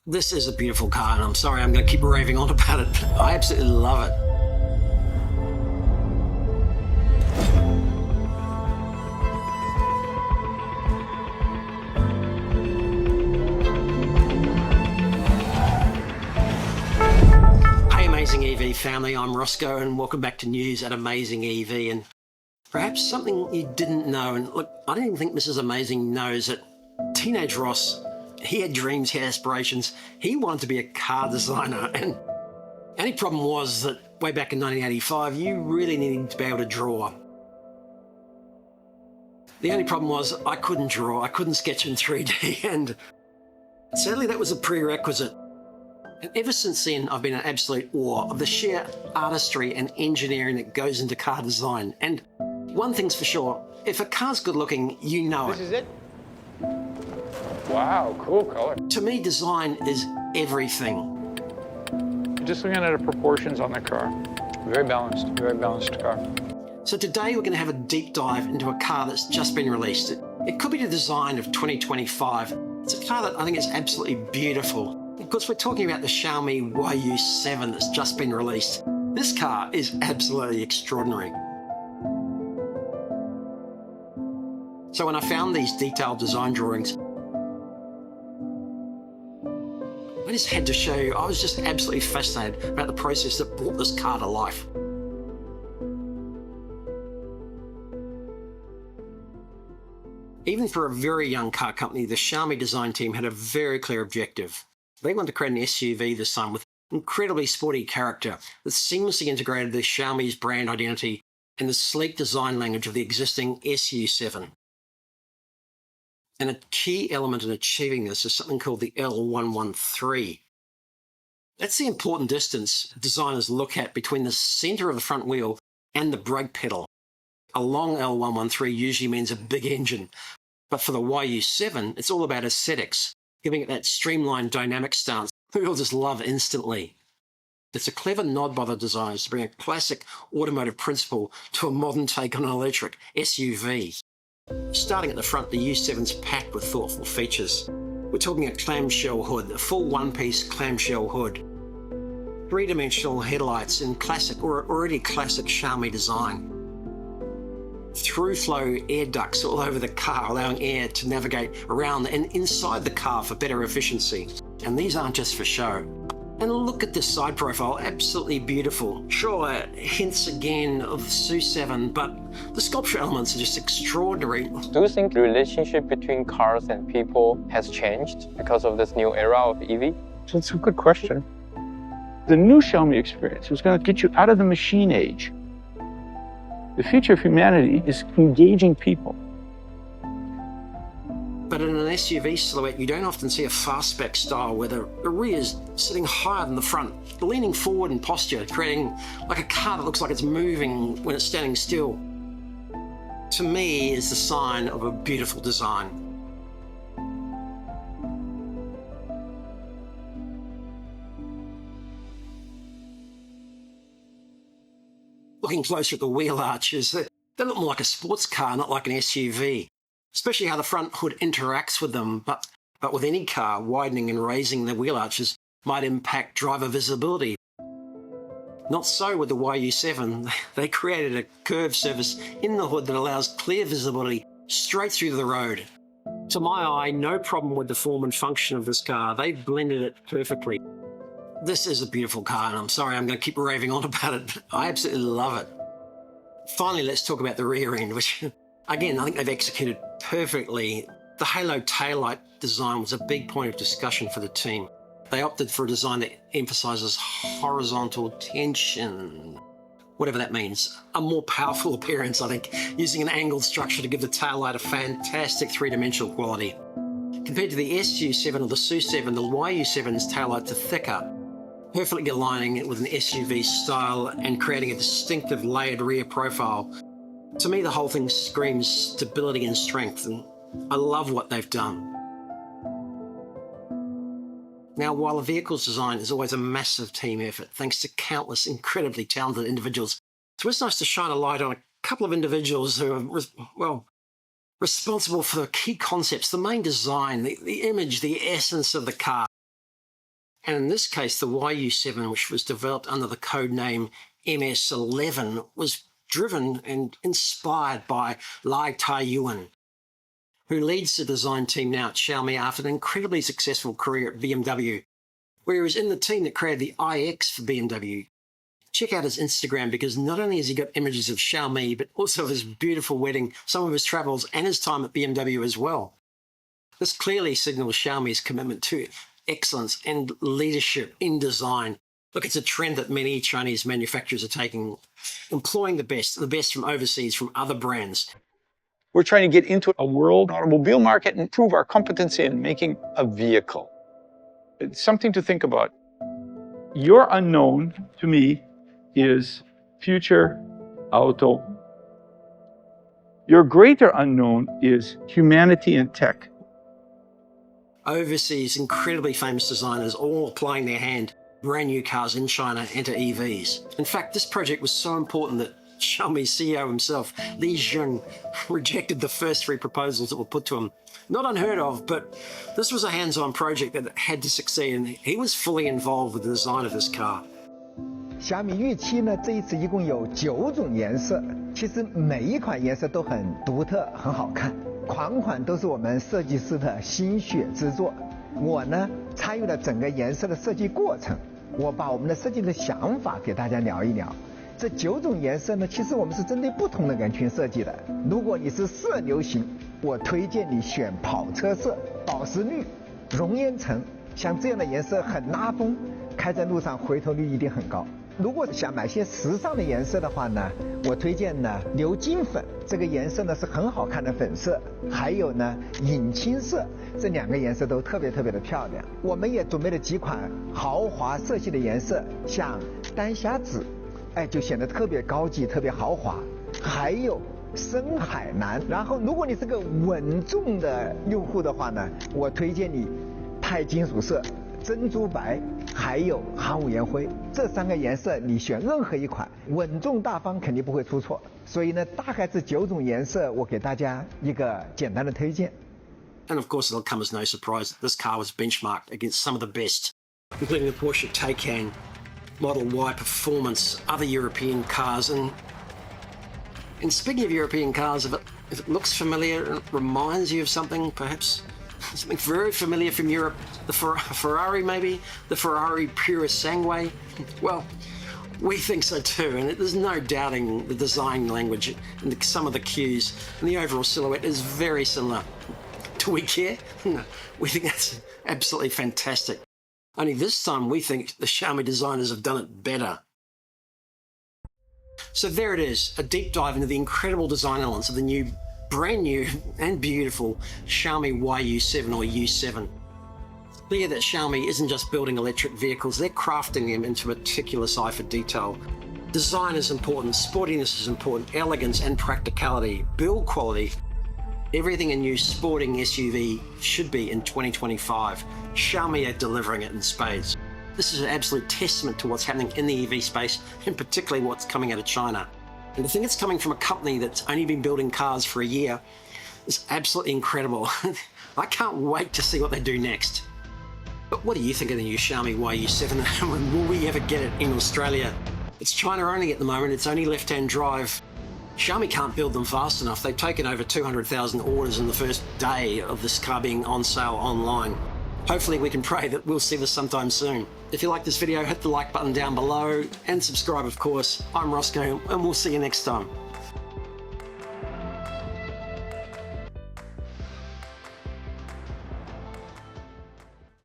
This is a beautiful car, and I'm sorry I'm going to keep raving on about it, but I absolutely love it. Hey Amazing EV family, I'm Roscoe and welcome back to news at Amazing EV. And perhaps something you didn't know, and look, I don't even think Mrs. Amazing knows that teenage Ross, he had dreams, he had aspirations. He wanted to be a car designer, and the only problem was that way back in 1985, you really needed to be able to draw. The only problem was I couldn't draw, I couldn't sketch in 3D, and sadly that was a prerequisite. And ever since then, I've been in absolute awe of the sheer artistry and engineering that goes into car design. And one thing's for sure, if a car's good looking, you know it. This is it? Wow, cool color. To me, design is everything. Just looking at the proportions on the car. Very balanced car. So today we're going to have a deep dive into a car that's just been released. It could be the design of 2025. It's a car that I think is absolutely beautiful. Because we're talking about the Xiaomi YU7 that's just been released. This car is absolutely extraordinary. So when I found these detailed design drawings, I just had to show you, I was just absolutely fascinated about the process that brought this car to life. Even for a very young car company, the Xiaomi design team had a very clear objective. They wanted to create an SUV this time with incredibly sporty character that seamlessly integrated the Xiaomi's brand identity and the sleek design language of the existing YU7. And a key element in achieving this is something called the L113. That's the important distance designers look at between the centre of the front wheel and the brake pedal. A long L113 usually means a big engine, but for the YU7, it's all about aesthetics, giving it that streamlined dynamic stance that we'll just love instantly. It's a clever nod by the designers to bring a classic automotive principle to a modern take on an electric SUV. Starting at the front, the YU7's packed with thoughtful features. We're talking a clamshell hood, a full one-piece clamshell hood, three-dimensional headlights in classic or already classic Xiaomi design, through-flow air ducts all over the car, allowing air to navigate around and inside the car for better efficiency. And these aren't just for show. And look at this side profile, absolutely beautiful. Sure, hints again of SU7, but the sculpture elements are just extraordinary. Do you think the relationship between cars and people has changed because of this new era of EV? That's a good question. The new Xiaomi experience is going to get you out of the machine age. The future of humanity is engaging people. But in an SUV silhouette, you don't often see a fastback style where the rear is sitting higher than the front, leaning forward in posture, creating like a car that looks like it's moving when it's standing still. To me, is the sign of a beautiful design. Looking closer at the wheel arches, they look more like a sports car, not like an SUV. Especially how the front hood interacts with them, but with any car, widening and raising the wheel arches might impact driver visibility. Not so with the YU7. They created a curved surface in the hood that allows clear visibility straight through the road. To my eye, no problem with the form and function of this car. They've blended it perfectly. This is a beautiful car, and I'm sorry I'm going to keep raving on about it, but I absolutely love it. Finally, let's talk about the rear end, which, again, I think they've executed perfectly. The halo taillight design was a big point of discussion for the team. They opted for a design that emphasises horizontal tension, whatever that means. A more powerful appearance, I think, using an angled structure to give the taillight a fantastic three-dimensional quality. Compared to the SU7 or the SU7, the YU7's taillights are thicker, perfectly aligning it with an SUV style and creating a distinctive layered rear profile. To me, the whole thing screams stability and strength, and I love what they've done. Now, while a vehicle's design is always a massive team effort, thanks to countless incredibly talented individuals, it's nice to shine a light on a couple of individuals who are, well, responsible for the key concepts, the main design, the image, the essence of the car. And in this case, the YU7, which was developed under the code name MS11, was driven and inspired by Lai Tai-yuan, who leads the design team now at Xiaomi after an incredibly successful career at BMW, where he was in the team that created the iX for BMW. Check out his Instagram, because not only has he got images of Xiaomi, but also of his beautiful wedding, some of his travels, and his time at BMW as well. This clearly signals Xiaomi's commitment to excellence and leadership in design. Look, it's a trend that many Chinese manufacturers are taking, employing the best from overseas, from other brands. We're trying to get into a world automobile market and prove our competency in making a vehicle. It's something to think about. Your unknown, to me, is future auto. Your greater unknown is humanity and tech. Overseas, incredibly famous designers all applying their hand, brand new cars in China into EVs. In fact, this project was so important that Xiaomi's CEO himself, Li Jun, rejected the first 3 proposals that were put to him. Not unheard of, but this was a hands-on project that had to succeed, and he was fully involved with the design of this car. Xiaomi YU7呢，这一次一共有9种颜色，其实每一款颜色都很独特，很好看，款款都是我们设计师的心血之作。我呢参与了整个颜色的设计过程，我把我们的设计的想法给大家聊一聊。这9种颜色呢，其实我们是针对不同的人群设计的。如果你是色流型，我推荐你选跑车色、宝石绿、熔岩橙，像这样的颜色很拉风，开在路上回头率一定很高。如果想买些时尚的颜色的话呢，我推荐呢鎏金粉，这个颜色呢是很好看的粉色，还有呢隐青色，这2个颜色都特别的漂亮。我们也准备了几款豪华色系的颜色，像丹霞紫，就显得特别高级、特别豪华。还有深海蓝。然后，如果你是个稳重的用户的话呢，我推荐你钛金属色、珍珠白，还有航母烟灰，这3个颜色你选任何一款，稳重大方肯定不会出错。所以呢，大概这9种颜色，我给大家一个简单的推荐。And of course, it'll come as no surprise that this car was benchmarked against some of the best, including the Porsche Taycan, Model Y Performance, other European cars. And speaking of European cars, if it looks familiar, it reminds you of something, perhaps something very familiar from Europe, the Ferrari maybe, the Ferrari Purosangue. Well, we think so too, and there's no doubting the design language and some of the cues, and the overall silhouette is very similar. Do we care? No, we think that's absolutely fantastic. Only this time we think the Xiaomi designers have done it better. So there it is, a deep dive into the incredible design elements of the brand new and beautiful Xiaomi YU7 or U7. It's clear that Xiaomi isn't just building electric vehicles, they're crafting them into meticulous eye for detail. Design is important, sportiness is important, elegance and practicality, build quality. Everything a new sporting SUV should be in 2025. Xiaomi are delivering it in spades. This is an absolute testament to what's happening in the EV space, and particularly what's coming out of China. And to think it's coming from a company that's only been building cars for a year is absolutely incredible. I can't wait to see what they do next. But what do you think of the new Xiaomi YU7? Will we ever get it in Australia? It's China only at the moment, it's only left-hand drive. Xiaomi can't build them fast enough. They've taken over 200,000 orders in the first day of this car being on sale online. Hopefully we can pray that we'll see this sometime soon. If you like this video, hit the like button down below and subscribe, of course. I'm Roscoe, and we'll see you next time.